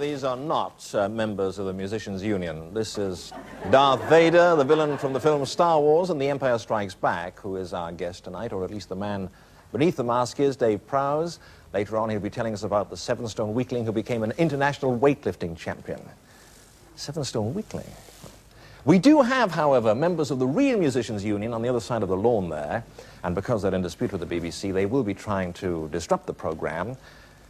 these are not members of the Musicians' Union. This is Darth Vader, the villain from the film Star Wars and The Empire Strikes Back, who is our guest tonight, or at least the man beneath the mask is Dave Prowse. Later on, he'll be telling us about the seven-stone weakling who became an international weightlifting champion. Seven-stone weakling. We do have, however, members of the real Musicians' Union on the other side of the lawn there, and because they're in dispute with the BBC, they will be trying to disrupt the programme.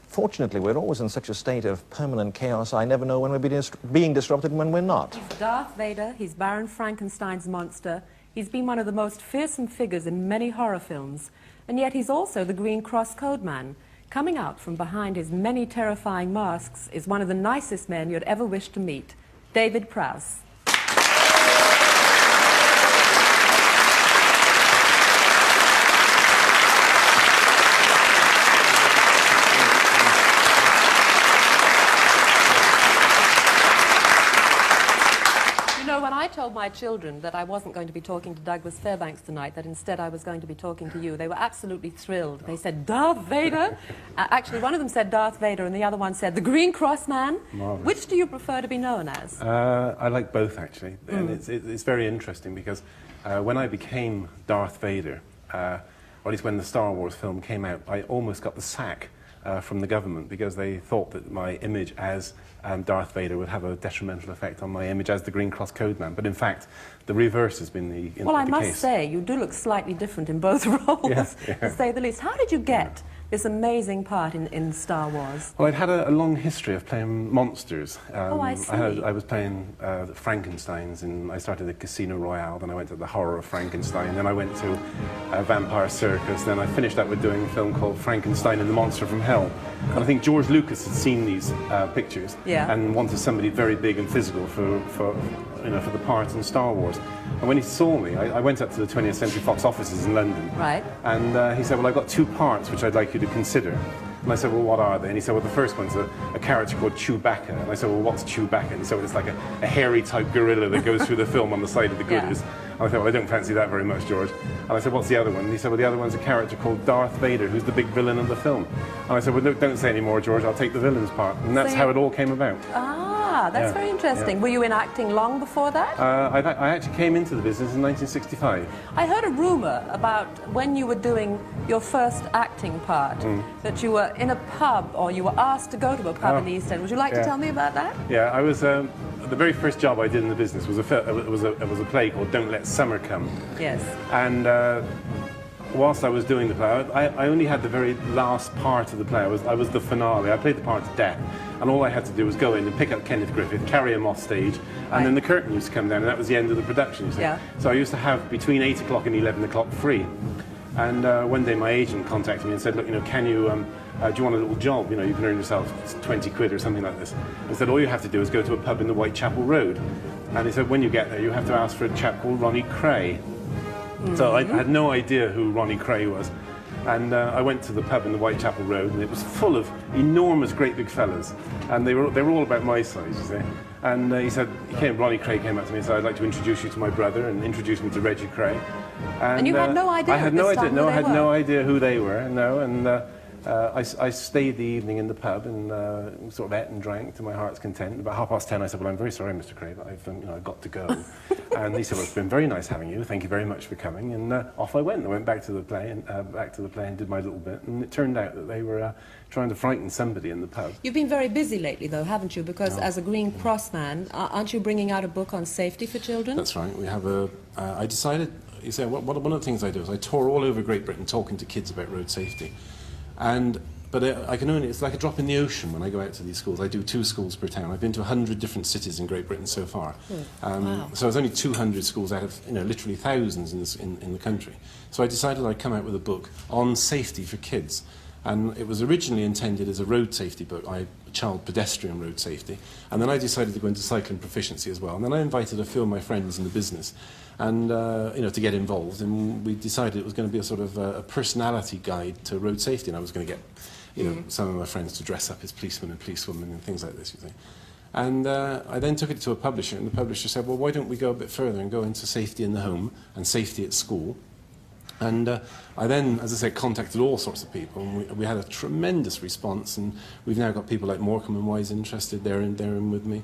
Fortunately, we're always in such a state of permanent chaos, I never know when we're being disrupted and when we're not. He's Darth Vader, he's Baron Frankenstein's monster, he's been one of the most fearsome figures in many horror films, and yet he's also the Green Cross Code Man. Coming out from behind his many terrifying masks is one of the nicest men you'd ever wish to meet, David Prowse. When I told my children that I wasn't going to be talking to Douglas Fairbanks tonight, that instead I was going to be talking to you, they were absolutely thrilled. They said, Darth Vader? Actually, one of them said Darth Vader and the other one said the Green Cross Man. Marvelous. Which do you prefer to be known as? I like both, actually. And it's very interesting because when I became Darth Vader, or at least when the Star Wars film came out, I almost got the sack from the government because they thought that my image as Darth Vader would have a detrimental effect on my image as the Green Cross Code Man. But in fact, the reverse has been the case. Well, I must say, you do look slightly different in both roles, to say the least. How did you get this amazing part in Star Wars? Well, I'd had a long history of playing monsters. I see. I was playing the Frankensteins, and I started at Casino Royale, then I went to the Horror of Frankenstein, then I went to Vampire Circus, then I finished up with doing a film called Frankenstein and the Monster from Hell. And I think George Lucas had seen these pictures and wanted somebody very big and physical for the part in Star Wars. And when he saw me, I went up to the 20th Century Fox offices in London. Right. And he said, well, I've got two parts which I'd like you to consider. And I said, well, what are they? And he said, well, the first one's a character called Chewbacca. And I said, well, what's Chewbacca? And he said, well, it's like a hairy type gorilla that goes through the film on the side of the goodies. And I thought, well, I don't fancy that very much, George. And I said, what's the other one? And he said, well, the other one's a character called Darth Vader, who's the big villain of the film. And I said, well, don't say any more, George, I'll take the villain's part. And that's how it all came about. Ah, that's very interesting. Were you in acting long before that? I actually came into the business in 1965. I heard a rumour about when you were doing your first acting part, that you were in a pub, or you were asked to go to a pub in the East End. Would you like to tell me about that? Yeah, I was... the very first job I did in the business was a play called Don't Let Summer Come. Yes. And whilst I was doing the play, I only had the very last part of the play. I was the finale. I played the part of Death, and all I had to do was go in and pick up Kenneth Griffith, carry him off stage, and then the curtain used to come down, and that was the end of the production, you see. Yeah. So I used to have between 8 o'clock and 11 o'clock free. And one day my agent contacted me and said, look, can you, do you want a little job? You can earn yourself 20 quid or something like this. And said, all you have to do is go to a pub in the Whitechapel Road. And he said, when you get there, you have to ask for a chap called Ronnie Cray. So I had no idea who Ronnie Cray was. And I went to the pub in the Whitechapel Road, and it was full of enormous, great big fellas. And they were all about my size, you see. And Ronnie Cray came up to me and said, I'd like to introduce you to my brother, and introduced me to Reggie Cray. And you had no idea? I had no idea. No, I had no idea who they were. No, and I stayed the evening in the pub and sort of ate and drank to my heart's content. About 10:30, I said, "Well, I'm very sorry, Mr. Cray, but I've got to go." And he said, "Well, it's been very nice having you. Thank you very much for coming." And off I went. I went back to the play and did my little bit. And it turned out that they were trying to frighten somebody in the pub. You've been very busy lately, though, haven't you? Because as a Green Cross man, aren't you bringing out a book on safety for children? That's right. We have I decided. You say, one of the things I do is I tour all over Great Britain talking to kids about road safety. But it's like a drop in the ocean when I go out to these schools. I do 2 schools per town. I've been to 100 different cities in Great Britain so far. Wow. So there's only 200 schools out of literally thousands in the country. So I decided I'd come out with a book on safety for kids. And it was originally intended as a road safety book, child pedestrian road safety. And then I decided to go into cycling proficiency as well. And then I invited a few of my friends in the business and to get involved, and we decided it was going to be a sort of a personality guide to road safety, and I was going to get some of my friends to dress up as policemen and policewomen and things like this, you see. And I then took it to a publisher, and the publisher said, well, why don't we go a bit further and go into safety in the home and safety at school? And I then, as I said, contacted all sorts of people, and we had a tremendous response, and we've now got people like Morecambe and Wise interested. They're in with me.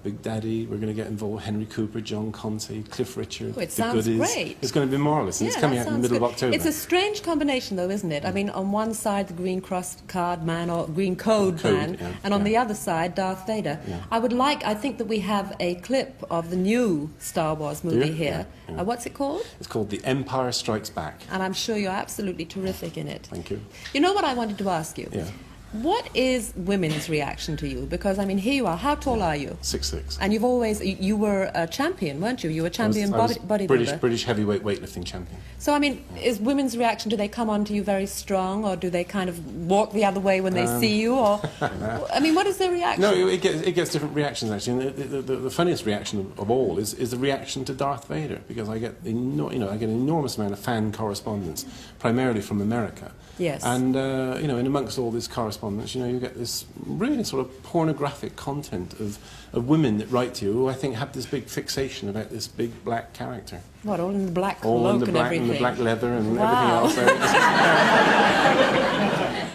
Big Daddy, we're going to get involved. Henry Cooper, John Conte, Cliff Richard. Oh, it the sounds Goodies. great. It's going to be marvellous, and it's coming out in the middle of October. It's a strange combination, though, isn't it? I mean, on one side, the Green Cross Card Man, or Green Code Man, yeah, and on the other side, Darth Vader. Yeah. I think that we have a clip of the new Star Wars movie here. Yeah. What's it called? It's called The Empire Strikes Back. And I'm sure you're absolutely terrific in it. Thank you. You know what I wanted to ask you? Yeah. What is women's reaction to you? Because, I mean, here you are. How tall are you? 6'6". And you've always... You were a champion, weren't you? You were a champion I was bodybuilder. British heavyweight weightlifting champion. So, I mean, is women's reaction, do they come on to you very strong, or do they kind of walk the other way when they see you? Or, I mean, what is their reaction? No, it gets different reactions, actually. And the funniest reaction of all is the reaction to Darth Vader, because I get an enormous amount of fan correspondence, primarily from America. Yes. And, in amongst all this correspondence, you get this really sort of pornographic content of women that write to you who I think have this big fixation about this big black character. What, all in the black All cloak in the and black everything? and the black leather and Wow. everything else.